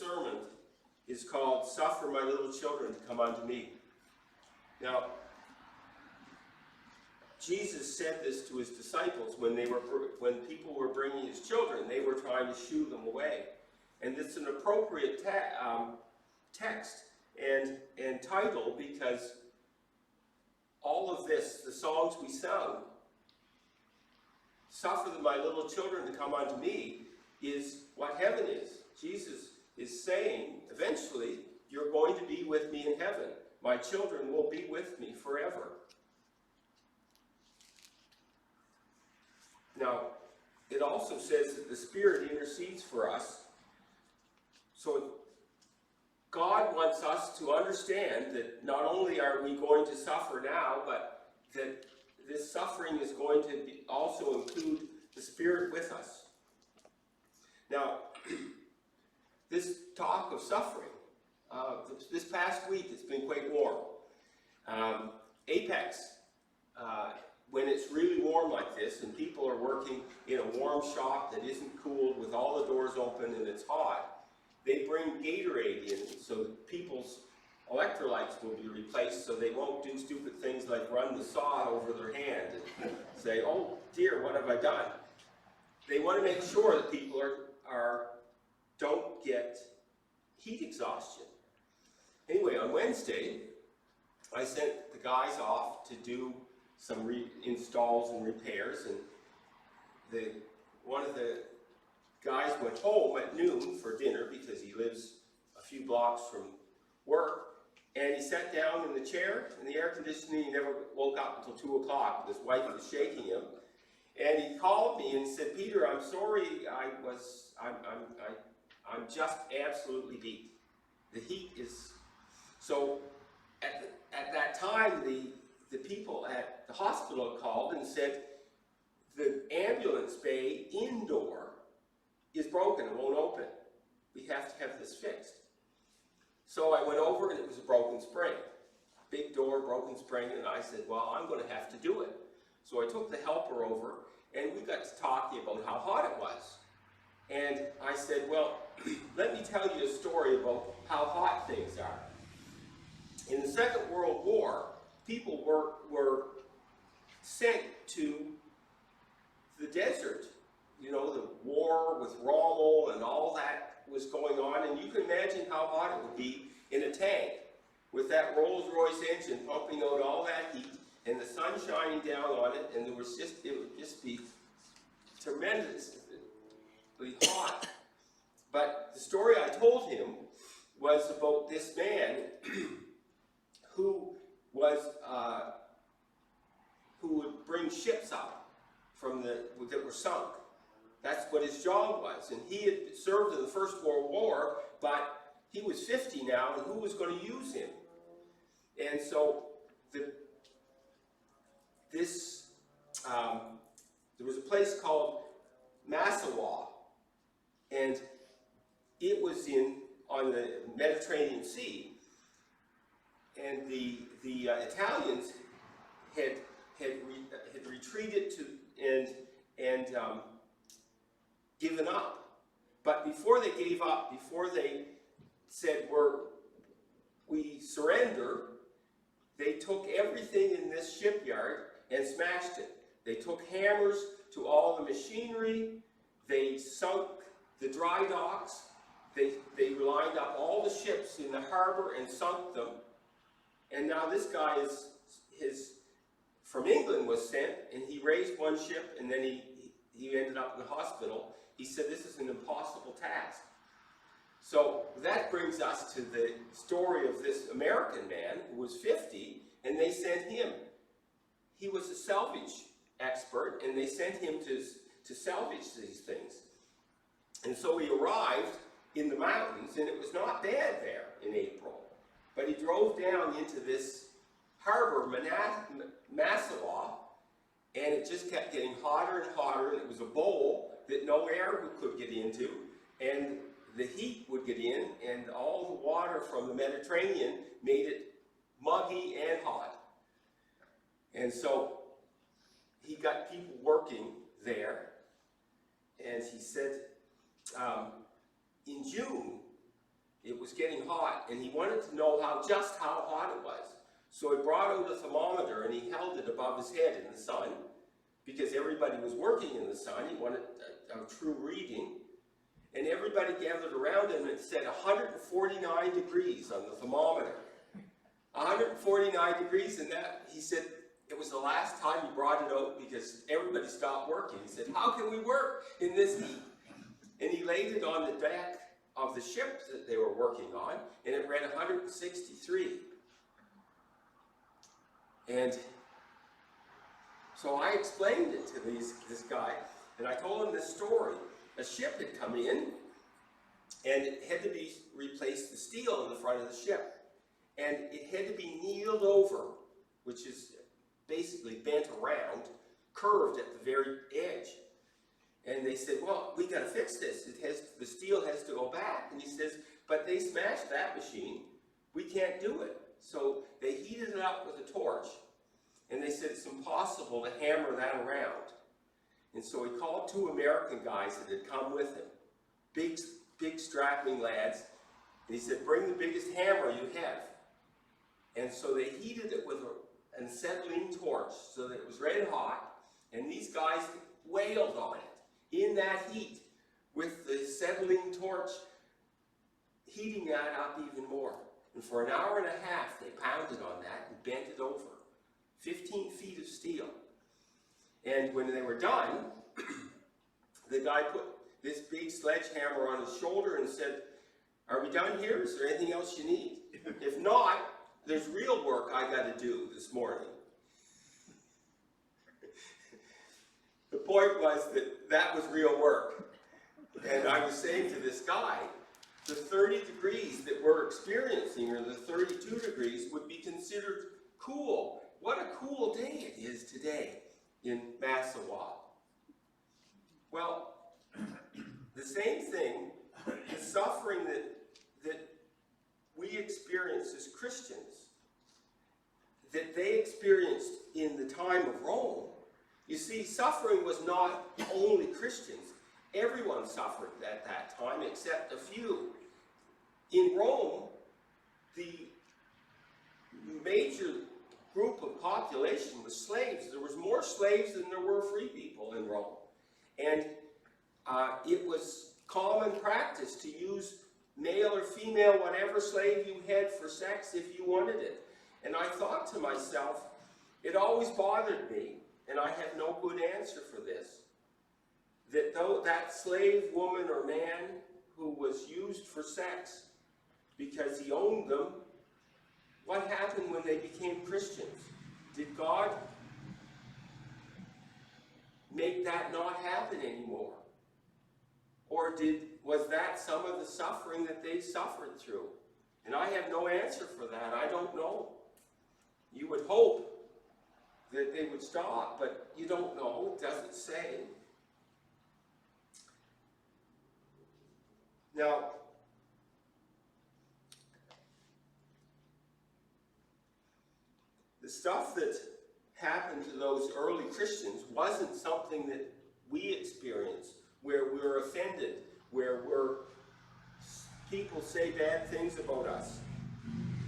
sermon is called "Suffer My Little Children to Come Unto Me." Now, Jesus said this to his disciples when people were bringing his children. They were trying to shoo them away, and it's an appropriate text and title, because all of this, the songs we sung, "Suffer my little children to come unto me," is what heaven is. Jesus is saying, eventually, you're going to be with me in heaven. My children will be with me forever. Now, it also says that the Spirit intercedes for us. So God wants us to understand that not only are we going to suffer now, but that this suffering is going to also include the Spirit with us. Now, this talk of suffering, this past week it's been quite warm. Apex, when it's really warm like this and people are working in a warm shop that isn't cooled with all the doors open and it's hot, they bring Gatorade in so that people's electrolytes will be replaced so they won't do stupid things like run the saw over their hand and say, "Oh dear, what have I done?" They want to make sure that people don't get heat exhaustion. Anyway, on Wednesday, I sent the guys off to do some installs and repairs, and one of the guys went home at noon for dinner because he lives a few blocks from work, and he sat down in the chair in the air conditioning. He never woke up until 2 o'clock. His wife was shaking him, and he called me and said, "Peter, I'm sorry. I'm just absolutely beat. The heat is..." So at that time, the people at the hospital called and said, "The ambulance bay indoor is broken, it won't open. We have to have this fixed." So I went over and it was a broken spring. Big door, broken spring, and I said, "Well, I'm going to have to do it." So I took the helper over and we got to talking about how hot it was. And I said, "Well, let me tell you a story about how hot things are." In the Second World War, people were sent to the desert. You know, the war with Rommel and all that was going on, and you can imagine how hot it would be in a tank with that Rolls-Royce engine pumping out all that heat and the sun shining down on it, and it would just be tremendously hot. But the story I told him was about this man who would bring ships up that were sunk. That's what his job was. And he had served in the First World War, but he was 50 now, and who was going to use him? And so there was a place called Massawa, and it was on the Mediterranean Sea. And the Italians had retreated and given up. But before they gave up, before they said we surrender, they took everything in this shipyard and smashed it. They took hammers to all the machinery. They sunk the dry docks. They lined up all the ships in the harbor and sunk them. And now this guy from England was sent, and he raised one ship, and then he ended up in the hospital. He said, "This is an impossible task." So that brings us to the story of this American man who was 50, and they sent him. He was a salvage expert, and they sent him to salvage these things. And so he arrived in the mountains, and it was not bad there in April. But he drove down into this harbor, Massawa, and it just kept getting hotter and hotter, and it was a bowl that no air could get into, and the heat would get in, and all the water from the Mediterranean made it muggy and hot. And so he got people working there, and he said, in June, it was getting hot, and he wanted to know just how hot it was. So he brought out a thermometer and he held it above his head in the sun, because everybody was working in the sun. He wanted a true reading. And everybody gathered around him, and it said 149 degrees on the thermometer. 149 degrees, and that, he said, it was the last time he brought it out because everybody stopped working. He said, how can we work in this heat? And he laid it on the deck of the ship that they were working on, and it read 163. And so I explained it to this guy, and I told him this story. A ship had come in, and it had to be replaced, the steel in the front of the ship. And it had to be kneeled over, which is basically bent around, curved at the very edge. And they said, well, we got to fix this. The steel has to go back. And he says, but they smashed that machine. We can't do it. So they heated it up with a torch, and they said it's impossible to hammer that around. And so he called 2 American guys that had come with him, big strapping lads, and he said, bring the biggest hammer you have. And so they heated it with an acetylene torch so that it was red hot, and these guys wailed on it in that heat with the acetylene torch heating that up even more. And for an hour and a half, they pounded on that and bent it over. 15 feet of steel. And when they were done, the guy put this big sledgehammer on his shoulder and said, are we done here? Is there anything else you need? If not, there's real work I got to do this morning. The point was that was real work. And I was saying to this guy, the 30 degrees that we're experiencing, or the 32 degrees, would be considered cool. What a cool day it is today in Massawa. Well, the same thing, the suffering that we experience as Christians, that they experienced in the time of Rome. You see, suffering was not only Christians. Everyone suffered at that time except a few. In Rome, the major group of population was slaves. There was more slaves than there were free people in Rome. And it was common practice to use male or female, whatever slave you had for sex if you wanted it. And I thought to myself, it always bothered me, and I have no good answer for this, that though that slave woman or man who was used for sex because he owned them, what happened when they became Christians? Did God make that not happen anymore? Or was that some of the suffering that they suffered through? And I have no answer for that. I don't know. You would hope that they would stop, but you don't know. It doesn't say. Now, the stuff that happened to those early Christians wasn't something that we experience, where we're offended, where people say bad things about us.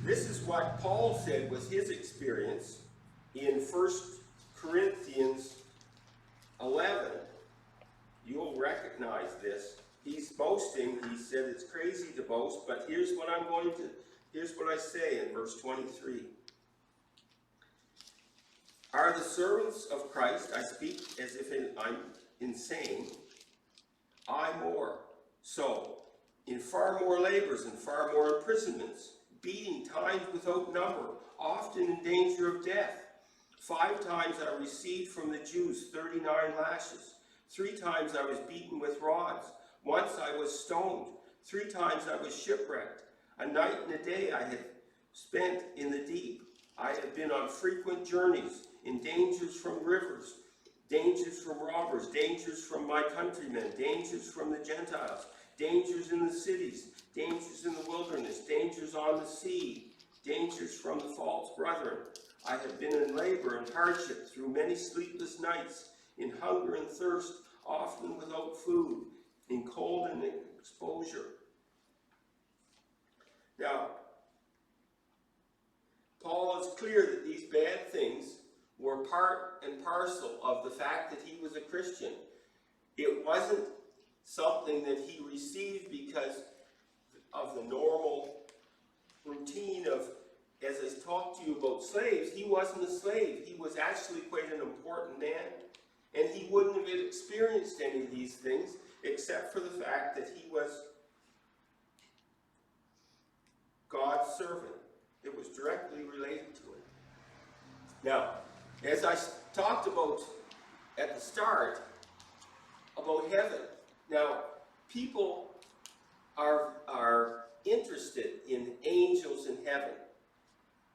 This is what Paul said was his experience in 1 Corinthians 11. You'll recognize this. He's boasting. He said it's crazy to boast, but here's what I say in verse 23. Are the servants of Christ, I speak as if I'm insane, I more. So, in far more labors and far more imprisonments, beating times without number, often in danger of death. 5 times I received from the Jews 39 lashes. 3 times I was beaten with rods. Once I was stoned. 3 times I was shipwrecked. A night and a day I had spent in the deep. I have been on frequent journeys, in dangers from rivers, dangers from robbers, dangers from my countrymen, dangers from the Gentiles, dangers in the cities, dangers in the wilderness, dangers on the sea, dangers from the false brethren. I have been in labor and hardship through many sleepless nights, in hunger and thirst, often without food, in cold and exposure. clear that these bad things were part and parcel of the fact that he was a Christian. It wasn't something that he received because of the normal routine of, as I talked to you about slaves, he wasn't a slave. He was actually quite an important man. And he wouldn't have experienced any of these things except for the fact that he was God's servant. It was directly related to it. Now, as I talked about at the start, about heaven. Now, people are interested in angels in heaven.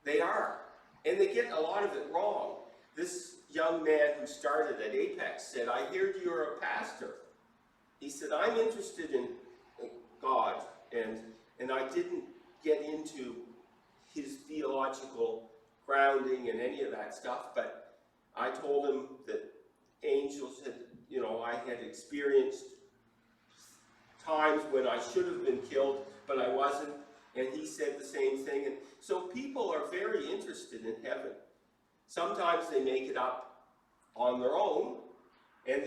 They are. And they get a lot of it wrong. This young man who started at Apex said, I hear you're a pastor. He said, I'm interested in God, and I didn't get into his theological grounding and any of that stuff, but I told him that angels had, I had experienced times when I should have been killed, but I wasn't, and he said the same thing. And so people are very interested in heaven. Sometimes they make it up on their own, and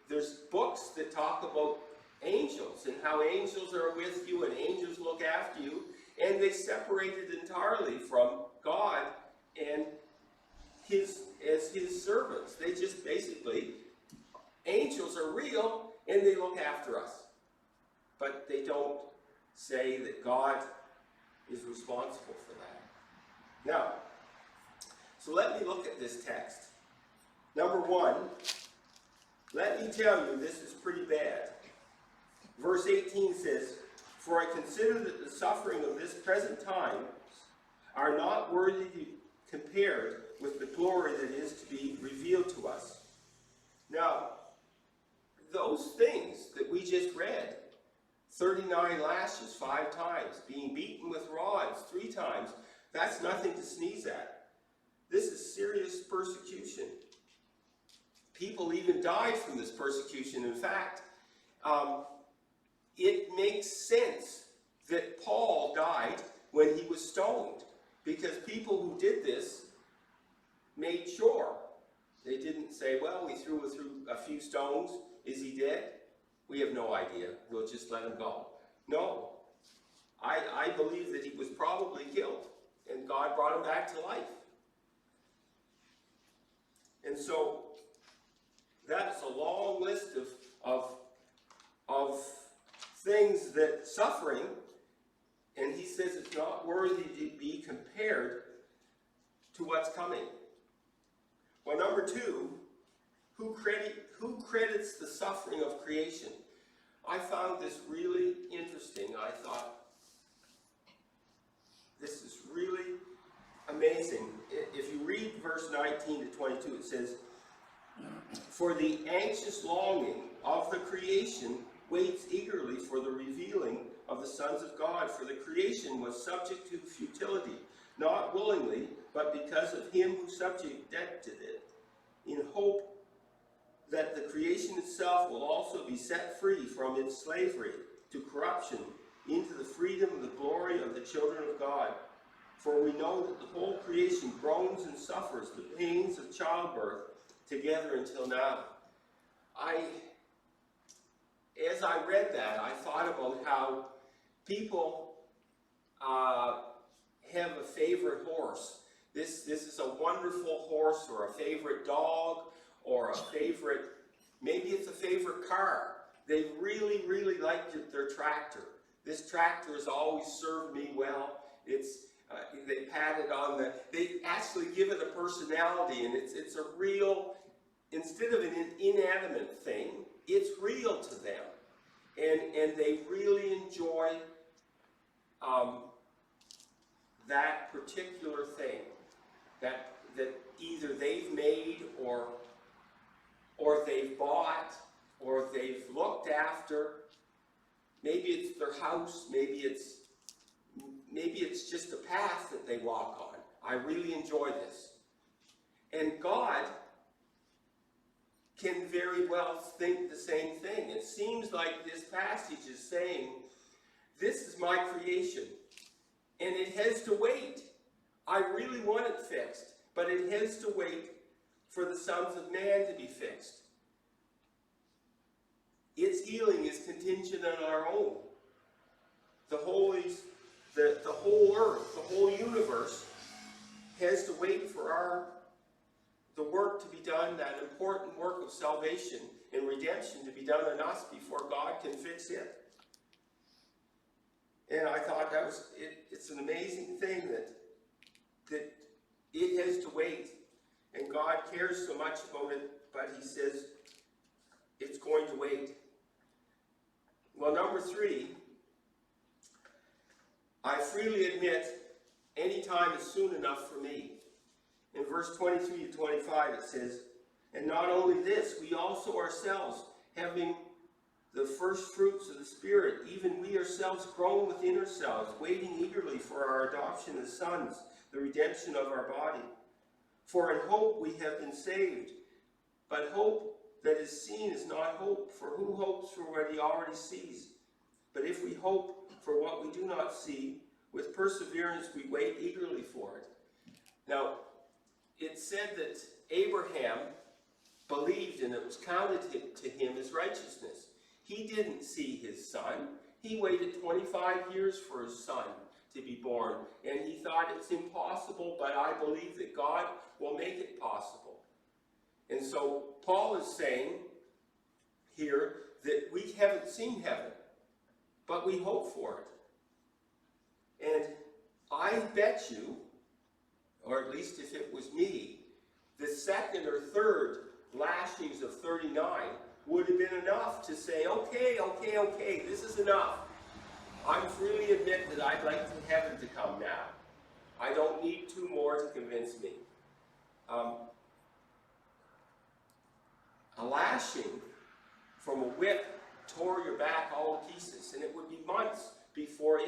there's books that talk about angels and how angels are with you and angels look after you, and they separate it entirely from God and his servants. They just basically, angels are real and they look after us. But they don't say that God is responsible for that. Now, so let me look at this text. Number one, let me tell you, this is pretty bad. Verse 18 says, For I consider that the suffering of this present time are not worthy to be compared with the glory that is to be revealed to us. Now, those things that we just read, 39 lashes 5 times, being beaten with rods 3 times, that's nothing to sneeze at. This is serious persecution. People even died from this persecution. In fact, it makes sense that Paul died when he was stoned, because people who did this made sure. They didn't say, well, we threw a few stones. Is he dead? We have no idea. We'll just let him go. No. I believe that he was probably killed, and God brought him back to life. And so, that's a long list of things that suffering, and he says it's not worthy to be compared to what's coming. Well, number 2, who credits the suffering of creation? I found this really interesting. I thought, this is really amazing. If you read verse 19 to 22, it says, For the anxious longing of the creation waits eagerly for the revealing of the sons of God. For the creation was subject to futility, not willingly, but because of him who subjected it, in hope that the creation itself will also be set free from its slavery to corruption into the freedom and the glory of the children of God. For we know that the whole creation groans and suffers the pains of childbirth together until now. As I read that, I thought about how people have a favorite horse. This is a wonderful horse, or a favorite dog, or a favorite, maybe it's a favorite car. They really, really like their tractor. This tractor has always served me well. They pat it on they actually give it a personality, and it's a real, instead of an inanimate thing, it's real to them. And they really enjoy that particular thing that either they've made or they've bought or they've looked after. Maybe it's their house, maybe it's just a path that they walk on. I really enjoy this. And God can very well think the same thing. It seems like this passage is saying, this is my creation, and it has to wait. I really want it fixed, but it has to wait for the sons of man to be fixed. Its healing is contingent on our own. The whole earth, the whole universe has to wait for the work to be done, that important work of salvation and redemption to be done on us before God can fix it. And I thought it's an amazing thing that it has to wait. And God cares so much about it, but he says it's going to wait. Well, number 3, I freely admit any time is soon enough for me. In verse 23 to 25 it says, and not only this, we also ourselves, having the first fruits of the Spirit, even we ourselves groan within ourselves, waiting eagerly for our adoption as sons, the redemption of our body. For in hope we have been saved. But hope that is seen is not hope, for who hopes for what he already sees? But if we hope for what we do not see, with perseverance we wait eagerly for it. Now, it said that Abraham believed and it was counted to him as righteousness. He didn't see his son. He waited 25 years for his son to be born. And he thought it's impossible, but I believe that God will make it possible. And so Paul is saying here that we haven't seen heaven, but we hope for it. And I bet you, or at least if it was me, the second or third lashings of 39 would have been enough to say, okay, this is enough. I freely admit that I'd like to heaven to come now. I don't need 2 more to convince me. A lashing from a whip tore your back all to pieces, and it would be months before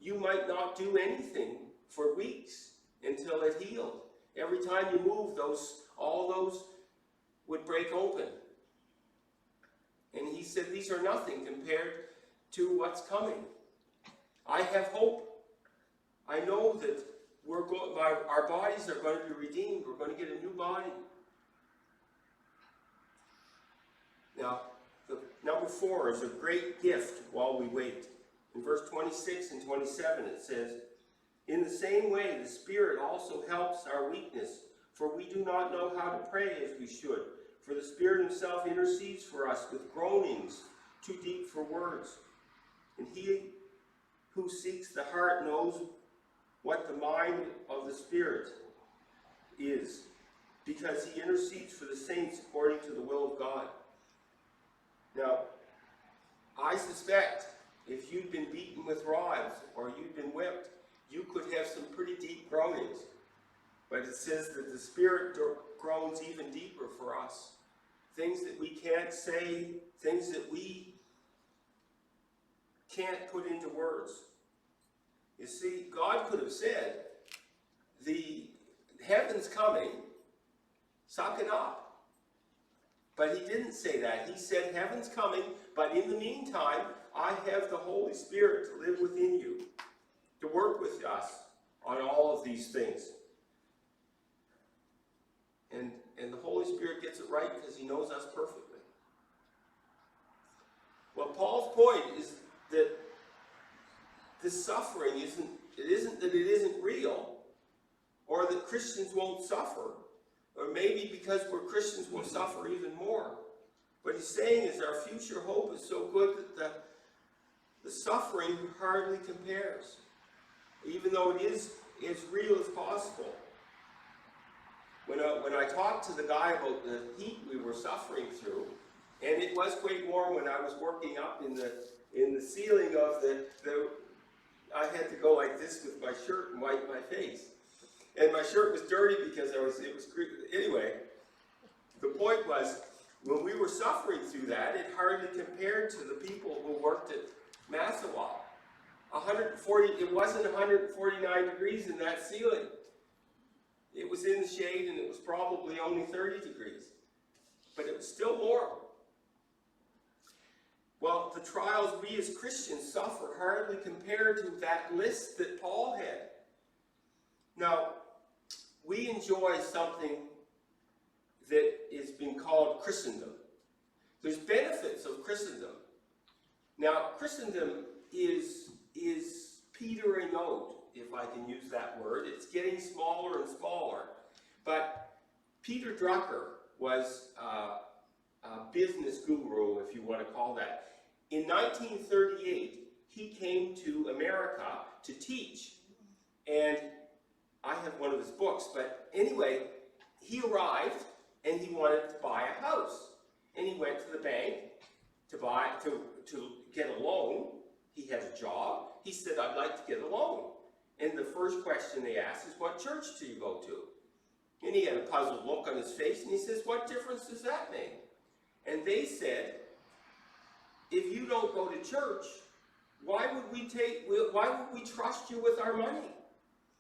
you might not do anything for weeks until it healed. Every time you moved, all those would break open. And he said, these are nothing compared to what's coming. I have hope. I know that our bodies are going to be redeemed. We're going to get a new body. Now, number 4 is a great gift while we wait. In verse 26 and 27 it says, in the same way the Spirit also helps our weakness, for we do not know how to pray as we should. For the Spirit himself intercedes for us with groanings too deep for words. And he who seeks the heart knows what the mind of the Spirit is, because he intercedes for the saints according to the will of God. Now, I suspect if you'd been beaten with rods or you'd been whipped, you could have some pretty deep groanings. But it says that the Spirit groans even deeper for us. Things that we can't say, things that we can't put into words. You see, God could have said, the heaven's coming, suck it up. But he didn't say that. He said, heaven's coming, but in the meantime, I have the Holy Spirit to live within you, to work with us on all of these things. And the Holy Spirit gets it right because he knows us perfectly. Well, Paul's point is that this suffering isn't that it isn't real, or that Christians won't suffer, or maybe because we're Christians we'll suffer even more. What he's saying is our future hope is so good that the suffering hardly compares, even though it is as real as possible. When I talked to the guy about the heat we were suffering through, and it was quite warm when I was working up in the ceiling of I had to go like this with my shirt and wipe my face. And my shirt was dirty because anyway, the point was, when we were suffering through that, it hardly compared to the people who worked at Massawa. It wasn't 149 degrees in that ceiling. It was in the shade and it was probably only 30 degrees. But it was still warm. Well, the trials we as Christians suffer hardly compare to that list that Paul had. Now, we enjoy something that has been called Christendom. There's benefits of Christendom. Now, Christendom is petering out, if I can use that word. It's getting smaller and smaller. But Peter Drucker was a business guru, if you want to call that. In 1938, he came to America to teach. And I have one of his books, but anyway, he arrived and he wanted to buy a house. And he went to the bank to get a loan. He had a job. He said, I'd like to get a loan. And the first question they asked is, what church do you go to? And he had a puzzled look on his face, and he says, what difference does that make? And they said, if you don't go to church, why would we trust you with our money?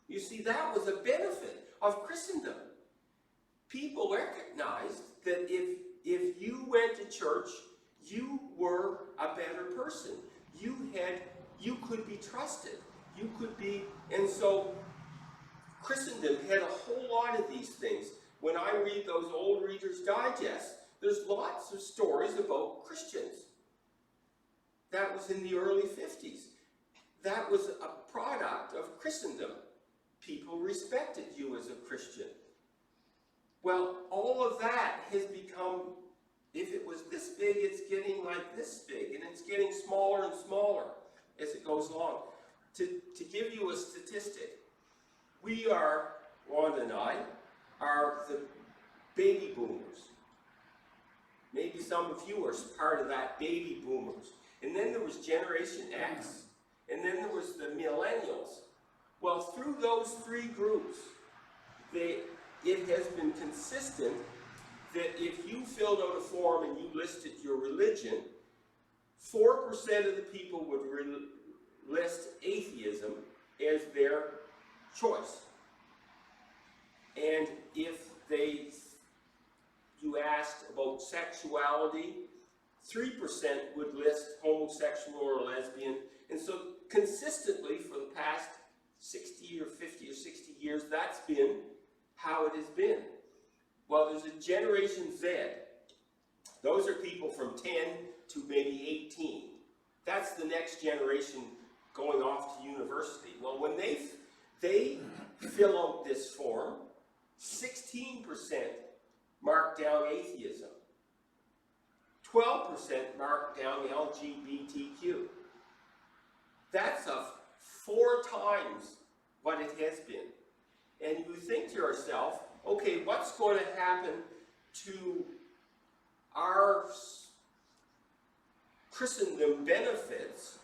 You see, that was a benefit of Christendom. People recognized that if you went to church, you were a better person. You could be trusted. You could be, and so Christendom had a whole lot of these things. When I read those old Reader's Digest, there's lots of stories about Christians. That was in the early 50s. That was a product of Christendom. People respected you as a Christian. Well, all of that has become, if it was this big, it's getting like this big, and it's getting smaller and smaller as it goes along. To give you a statistic, we are, Wanda and I, are the baby boomers. Maybe some of you are part of that baby boomers. And then there was Generation X, and then there was the millennials. Well, through those three groups, it has been consistent that if you filled out a form and you listed your religion, 4% of the people would list atheism as their choice. And if you asked about sexuality, 3% would list homosexual or lesbian. And so consistently for the past 60 or 50 or 60 years, that's been how it has been. Well, there's a Generation Z. Those are people from 10 to maybe 18. That's the next generation going off to university. Well, when they fill out this form, 16% mark down atheism. 12% mark down LGBTQ. That's 4 times what it has been. And you think to yourself, okay, what's going to happen to our Christendom benefits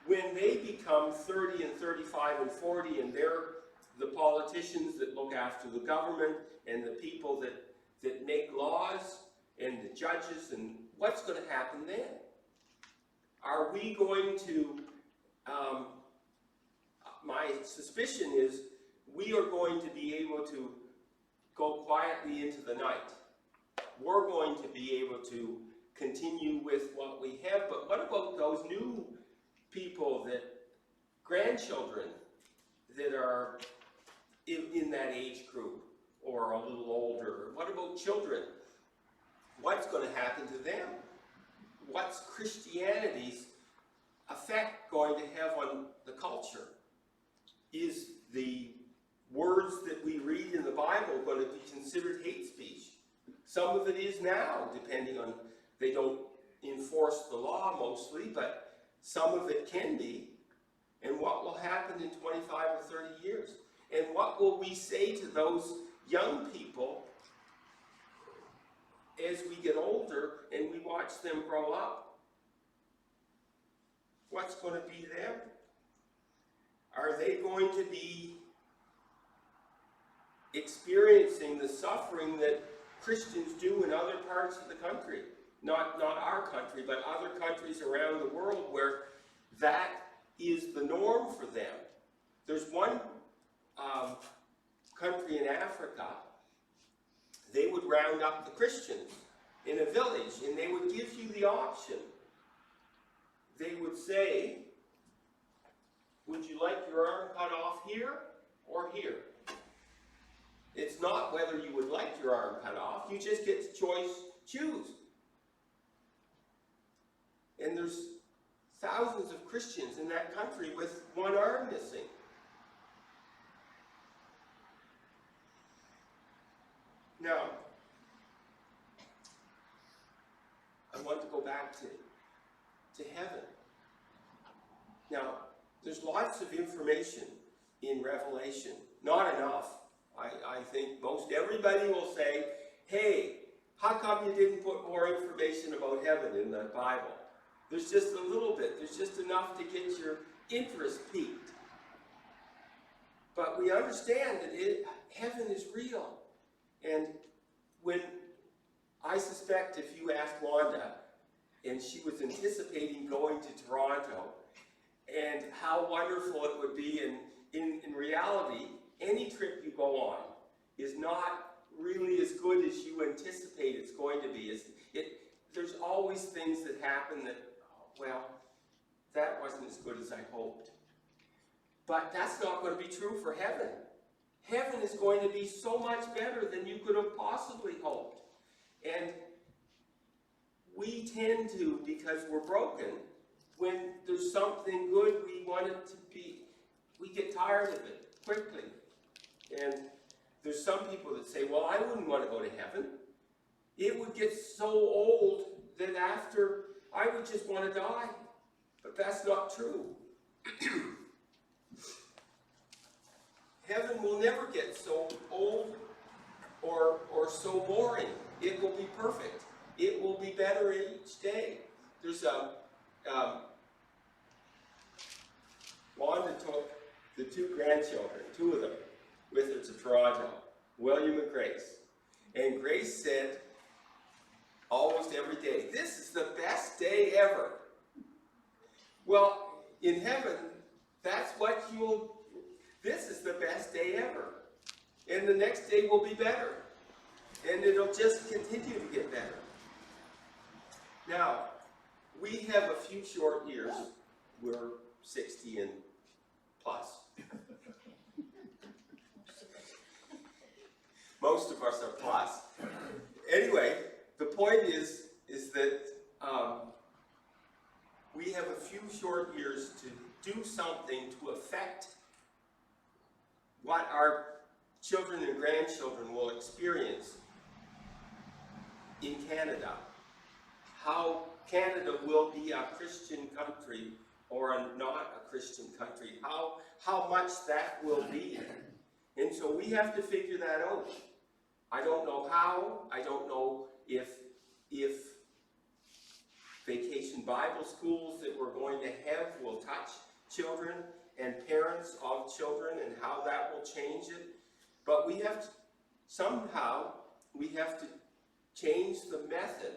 when they become 30 and 35 and 40 and they're the politicians that look after the government and the people that make laws and the judges, and what's going to happen then? Are we going to, my suspicion is we are going to be able to go quietly into the night. We're going to be able to continue with what we have, but what about those new people, grandchildren that are in that age group or a little older? What about children? What's going to happen to them? What's Christianity's effect going to have on the culture? Is the words that we read in the Bible going to be considered hate speech? Some of it is now, depending on, they don't enforce the law mostly, but some of it can be. And what will happen in 25 or 30 years? And what will we say to those young people as we get older and we watch them grow up? What's going to be them? Are they going to be experiencing the suffering that Christians do in other parts of the country? Not our country, but other countries around the world where that is the norm for them. There's one country in Africa, they would round up the Christians in a village and they would give you the option. They would say, would you like your arm cut off here or here. It's not whether you would like your arm cut off. You just get to choose. And there's thousands of Christians in that country with one arm missing. Now, I want to go back to heaven. Now, there's lots of information in Revelation. Not enough. I think most everybody will say, hey, how come you didn't put more information about heaven in the Bible? There's just a little bit. There's just enough to get your interest piqued. But we understand that heaven is real. And when I suspect if you asked Wanda, and she was anticipating going to Toronto, and how wonderful it would be, in reality, any trip you go on is not really as good as you anticipate it's going to be. There's always things that happen that, well, that wasn't as good as I hoped. But that's not going to be true for heaven. Heaven is going to be so much better than you could have possibly hoped. And we tend to, because we're broken, when there's something good we want it to be, we get tired of it quickly. And there's some people that say, well, I wouldn't want to go to heaven. It would get so old that after, I would just want to die. But that's not true. Heaven will never get so old or so boring. It will be perfect. It will be better each day. There's Wanda took the two grandchildren, two of them, with her to Toronto, William and Grace. And Grace said, almost every day, this is the best day ever. Well, in heaven, that's what this is the best day ever. And the next day will be better. And it'll just continue to get better. Now, we have a few short years. We're 60 and plus. Most of us are plus. Anyway, the point is that we have a few short years to do something to affect what our children and grandchildren will experience in Canada. How Canada will be a Christian country or not a Christian country. How much that will be. And so we have to figure that out. I don't know how. I don't know if vacation Bible schools that we're going to have will touch children and parents of children and how that will change it. But we have to, somehow, we have to change the method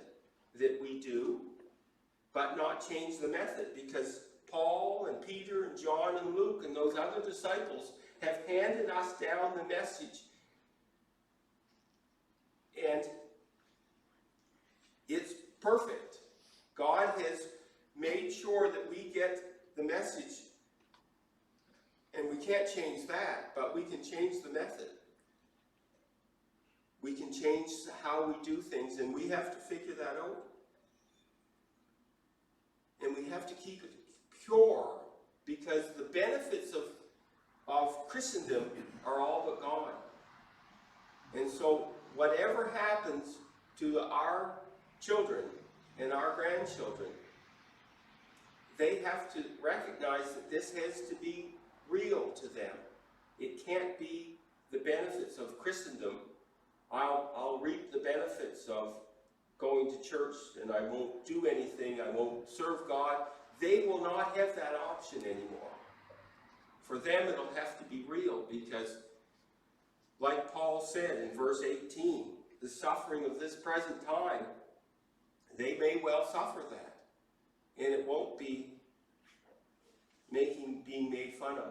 that we do, but not change the method, because Paul and Peter and John and Luke and those other disciples have handed us down the message. And it's perfect. God has made sure that we get the message. And we can't change that, but we can change the method. We can change how we do things, and we have to figure that out. And we have to keep it pure, because the benefits of Christendom are all but gone. And so whatever happens to our children and our grandchildren, they have to recognize that this has to be real to them. It can't be the benefits of Christendom. I'll reap the benefits of going to church and I won't do anything, I won't serve God. They will not have that option anymore. For them it'll have to be real, because like Paul said in verse 18, the suffering of this present time, they may well suffer that. And it won't be being made fun of.